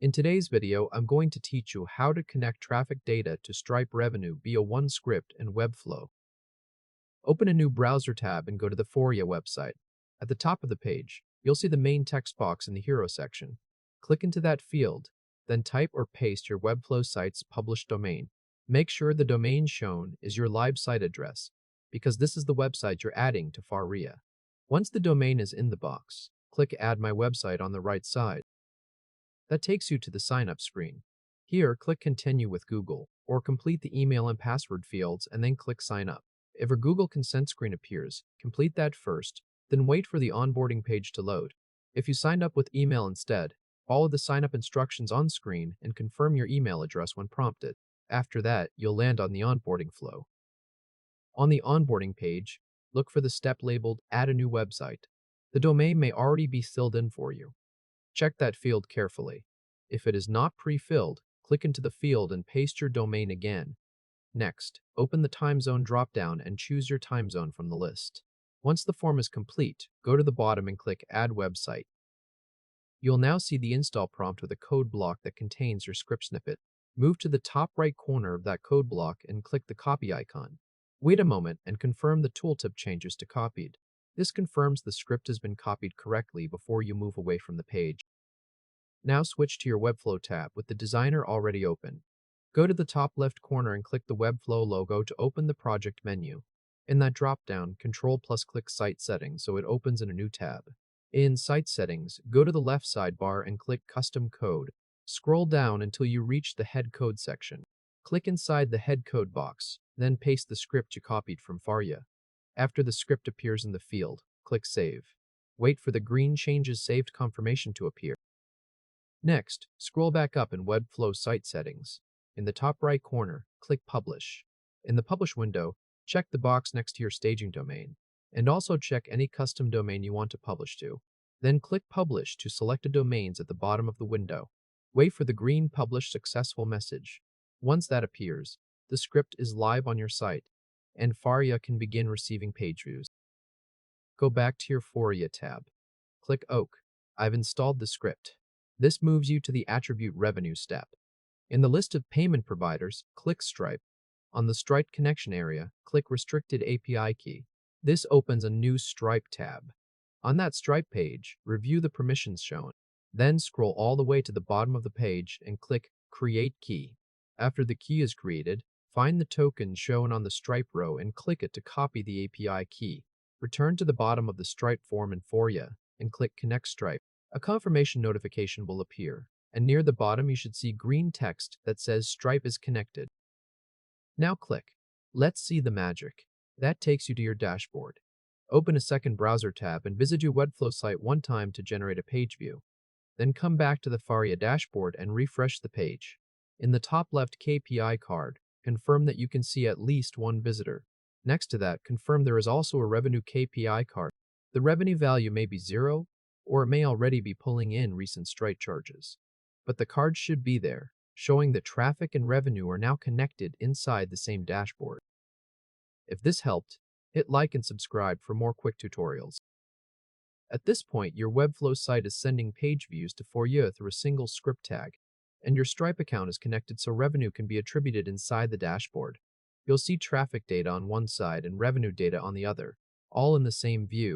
In today's video, I'm going to teach you how to connect traffic data to Stripe revenue via one script in Webflow. Open a new browser tab and go to the Faurya website. At the top of the page, you'll see the main text box in the Hero section. Click into that field, then type or paste your Webflow site's published domain. Make sure the domain shown is your live site address, because this is the website you're adding to Faurya. Once the domain is in the box, click Add My Website on the right side. That takes you to the sign up screen. Here, click Continue with Google, or complete the email and password fields and then click Sign Up. If a Google consent screen appears, complete that first, then wait for the onboarding page to load. If you signed up with email instead, follow the sign up instructions on screen and confirm your email address when prompted. After that, you'll land on the onboarding flow. On the onboarding page, look for the step labeled Add a New Website. The domain may already be filled in for you. Check that field carefully. If it is not pre-filled, click into the field and paste your domain again. Next, open the time zone dropdown and choose your time zone from the list. Once the form is complete, go to the bottom and click Add Website. You'll now see the install prompt with a code block that contains your script snippet. Move to the top right corner of that code block and click the copy icon. Wait a moment and confirm the tooltip changes to copied. This confirms the script has been copied correctly before you move away from the page. Now switch to your Webflow tab with the designer already open. Go to the top left corner and click the Webflow logo to open the project menu. In that drop-down, Control+click Site Settings so it opens in a new tab. In Site Settings, go to the left sidebar and click Custom Code. Scroll down until you reach the Head Code section. Click inside the Head Code box, then paste the script you copied from Faurya. After the script appears in the field, click Save. Wait for the green Changes Saved confirmation to appear. Next, scroll back up in Webflow Site Settings. In the top right corner, click Publish. In the Publish window, check the box next to your staging domain, and also check any custom domain you want to publish to. Then click Publish to select the domains at the bottom of the window. Wait for the green Publish Successful message. Once that appears, the script is live on your site, and Faurya can begin receiving page views. Go back to your Faurya tab. Click OK. I've installed the script. This moves you to the Attribute Revenue step. In the list of payment providers, click Stripe. On the Stripe connection area, click Restricted API Key. This opens a new Stripe tab. On that Stripe page, review the permissions shown. Then scroll all the way to the bottom of the page and click Create Key. After the key is created, find the token shown on the Stripe row and click it to copy the API key. Return to the bottom of the Stripe form in Faurya and click Connect Stripe. A confirmation notification will appear, and near the bottom you should see green text that says Stripe is connected. Now click Let's see the magic. That takes you to your dashboard. Open a second browser tab and visit your Webflow site one time to generate a page view. Then come back to the Faurya dashboard and refresh the page. In the top left KPI card, confirm that you can see at least one visitor. Next to that, confirm there is also a revenue KPI card. The revenue value may be 0, or it may already be pulling in recent Stripe charges. But the card should be there, showing that traffic and revenue are now connected inside the same dashboard. If this helped, hit like and subscribe for more quick tutorials. At this point, your Webflow site is sending page views to Faurya through a single script tag, and your Stripe account is connected so revenue can be attributed inside the dashboard. You'll see traffic data on one side and revenue data on the other, all in the same view.